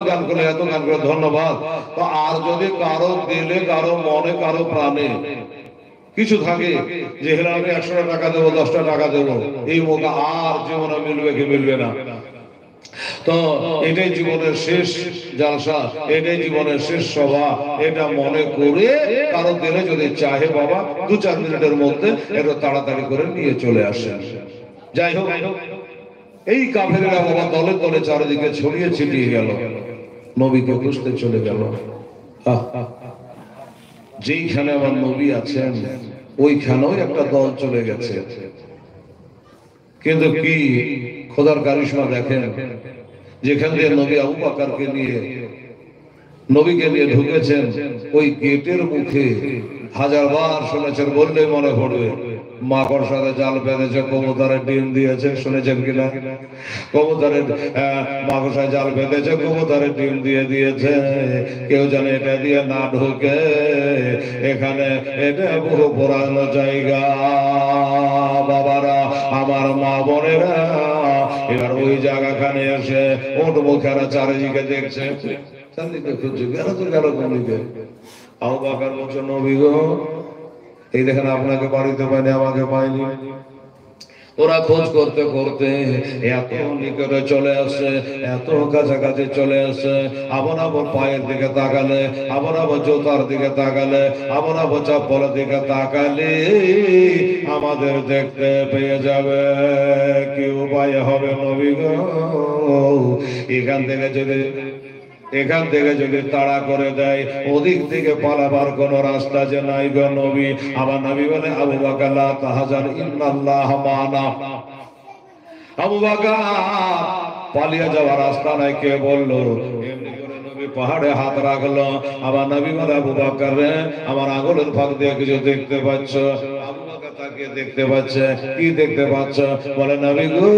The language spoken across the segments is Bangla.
গান করে এত গান করে ধন্যবাদ। তো আর যদি কারো দিলে, কারো মনে, কারো প্রাণে কিছু থাকে যে হেলা আমি 100 টাকা দেবো, 10টা টাকা দেবো, এই মৌকা আর জীবনে মিলবে কি মিলবে না। তো এটাই জীবনের শেষ জালসা, এটাই জীবনের শেষ সভা, এটা মনে করে কারো দিলে যদি চাহে বাবা 2-4 মিনিটের মধ্যে একটু তাড়াতাড়ি করে নিয়ে চলে আসে। যাই হোক, এই কাফেরেরা বাবা দলে দলে চারিদিকে ছড়িয়ে ছিটিয়ে গেল, নবীকে খুঁজতে চলে গেল। যেইখানে আমার নবী আছেন ওইখানেও একটা দল চলে গেছে। কিন্তু কি খোদার কারিশমা দেখেন, যেখান দিয়ে নবী আবু বকরকে নিয়ে, নবীকে নিয়ে ঢুকেছেন, ওই গেটের মুখে হাজারবার শুনেছেন, বললে মনে পড়বে, মাকড় সাথে জাল বেঁধেছে, কবুতরের ডিম দিয়েছে, শুনেছেন কিনা? কবুতরের মাকড়সায় জাল বেঁধেছে, কবুতরের ডিম দিয়ে দিয়েছে, কেউ জানে এটা দিয়ে না ঢুকে, এখানে এটা বহু পুরানো জায়গা। বাবারা, আমার মা বোনেরা, এবার ওই জায়গাখানে এসে ওট মুখেরা চারিদিকে দেখছে, চারিদিকে খুঁজছে, গেল তো গেল কোন দিকে। আবু বকর বলছে, নবী গো, এই দেখেন আপনাকে বাড়িতে পাইনি, আমাকে পাইনি। ওরা খোঁজ করতে করতে এত নিকটে চলে আসে, এত কাছাকাছি চলে আসে, আবার আবার পায়ের দিকে তাকালে, আবার আবার জুতার দিকে তাকালে, আবার আবার চপ্পলের দিকে তাকালে আমাদের দেখতে পেয়ে যাবে। কি উপায় হবে নবী গো? এখান থেকে যদি তাড়া করে দেয়, ওদিক থেকে পালাবার কোন রাস্তা যে নাই গো নবী। আমার নবী বলে, আবু বকর লা তাহজান ইন্নাল্লাহ মানা। আবু বকর, পালিয়ে যাওয়ার রাস্তা নাই। কে বললো? এমনি করে নবী পাহাড়ে হাত রাখলো। আমার নবী বলে, আবু বকর রে, আমার আঙুলের ফাঁক দিয়ে কিছু দেখতে পাচ্ছ? আবু বকর তাকে দেখতে পাচ্ছে। কি দেখতে পাচ্ছ? বলে, নবী গো,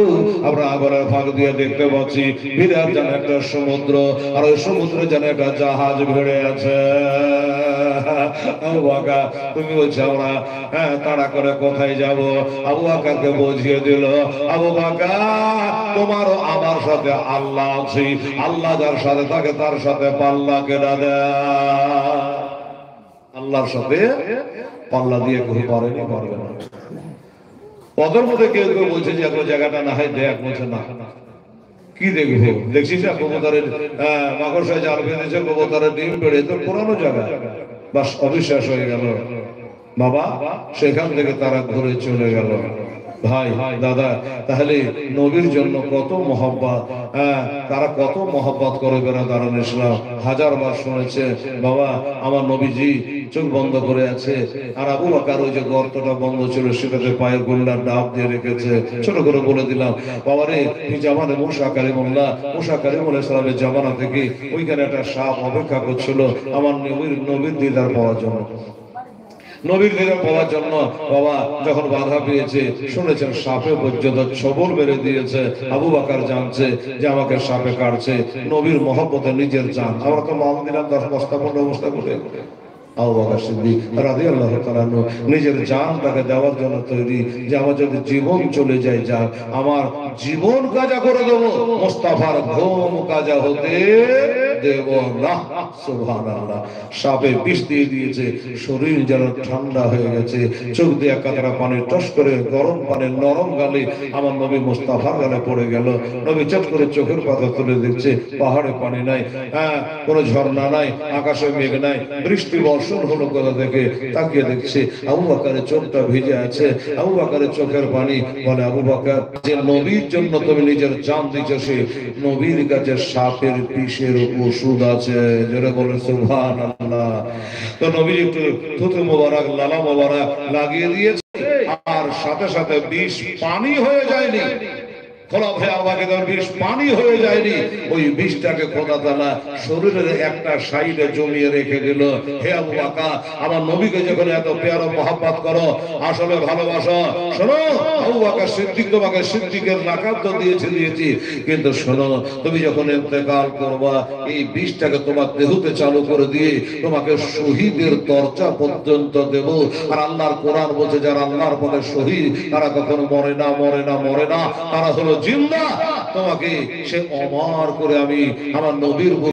আমরা আঙুলের ফাঁক দিয়ে দেখতে পাচ্ছি বিরাট যেন একটা সমুদ্র, আর ওই সমুদ্রে যেন একটা জাহাজ ভিড়ে আছে। আবু বকর, তুমি বলছো আমরা তাড়া করে কোথায় যাব? আবু বকরকে বুঝিয়ে দিল, আবু বকর, তোমারও আমার সাথে আল্লাহ আছে, আল্লাহ যার সাথে থাকে তার সাথে পাল্লা কেটে দেয়। আল্লাহর সাথে পাল্লা দিয়ে কেউ পারেনি, পারবে না। পদের মধ্যে কেউ কেউ বলছে যে একটা জায়গাটা না হয় দেখ, বলছে না। কি দেখবো? দেখছিস না কবুতরের মাকড়সায় জাল বেঁধেছে, কবুতরের ডিম বেড়ে, তো পুরানো জায়গা। বাস, অবিশ্বাস হয়ে গেল বাবা। সেখান থেকে তারা ঘুরে চলে গেল। ভাই দাদা, তাহলে নবীর জন্য কত মহব্বত, তারা কত মহব্বত করে বেরাদারান ইসলাম। হাজারবার শুনেছে বাবা, আমার নবীজি চোখ বন্ধ করে আছে, আর আবু বকর ওই যে গর্তটা বন্ধ ছিল সেটাতে পায়ের গোল্লার ডাব দিয়ে রেখেছে। ছোট করে বলে দিলাম, বাবারে, এই জামানে মুসা কালিমুল্লাহ, মুসা কালিমুল্লাহ সালামের জামানা থেকে ওইখানে একটা সাপ অপেক্ষা করছিল আমার নবীর দিদার পাওয়ার জন্য। নবীর দিদার পাওয়ার জন্য বাবা যখন বাধা পেয়েছে, শুনেছেন সাপে পর্যন্ত ছবল মেরে দিয়েছে। আবু বকর জানছে যে আমাকে সাপে কাটছে, নবীর মহব্বতে নিজের জান। আমরা তো মাল দিলাম 10 বস্তা 15 বস্তা করে। আবু বকর সিদ্দিক রাদিয়াল্লাহু তাআলা নিজের জানটাকে দেওয়ার জন্য তৈরি, যে আমার যদি জীবন চলে যায়, যা আমার জীবন কাজা করে দেবো, মুস্তাফার ঘুম কাজা হতে দেব না। সুবহানাল্লাহ। সাপে বিষ দিয়ে দিয়েছে, শরীর যেন ঠান্ডা হয়ে গেছে, চোখ দিয়ে কাতরা পানি টস করে গরম পানি নরম গালে আমার নবী মুস্তাফার গালে পড়ে গেল। নবী চট করে চোখের পাতা তুলে দেখছে, পাহাড়ে পানি নাই, কোনো ঝর্ণা নাই, আকাশে মেঘ নাই, বৃষ্টি বর্ষণ হলো কোথা থেকে। তাকিয়ে দেখছে আবু বকরের চোখটা ভিজে আছে, আবু বকরের চোখের পানি। বলে, আবু বকর, যে নবীর জন্য তুমি নিজের জান দিচ্ছ, সে নবীর কাছে সাপের বিষের ওষুধ আছে। যেটা বলে সুবহানাল্লাহ। তো নবী একটু থুতু মোবারক, লালা মোবারক লাগিয়ে দিয়েছে, আর সাথে সাথে বিষ পানি হয়ে যায়নি। খোলা ভাই, আমাকে বিষ পানি হয়ে যায়নি, ওই বিষটাকে খোদা তাআলা শরীরের একটা সাইডে জমিয়ে রেখে দিল। হে আবু বকর, আমার নবীকে যখন এত প্যারা মহব্বত করো, আসলে ভালোবাসো, শোনো, আবু বকর সিদ্দিক তোমাকে সিদ্দিকের লাকাব তো দিয়েছি, কিন্তু শোনো, তুমি যখন ইন্তেকাল করবা, এই বিষটাকে তোমার দেহতে চালু করে দিয়ে তোমাকে শহীদের দরজা পর্যন্ত দেব। আর আল্লাহর কোরআন বলছে, যারা আল্লাহর পথে শহীদ তারা কখনো মরে না, মরে না, মরে না, তারা হলো জিন্দা। তোমাকে সে অমর করে আমি আমার নবীর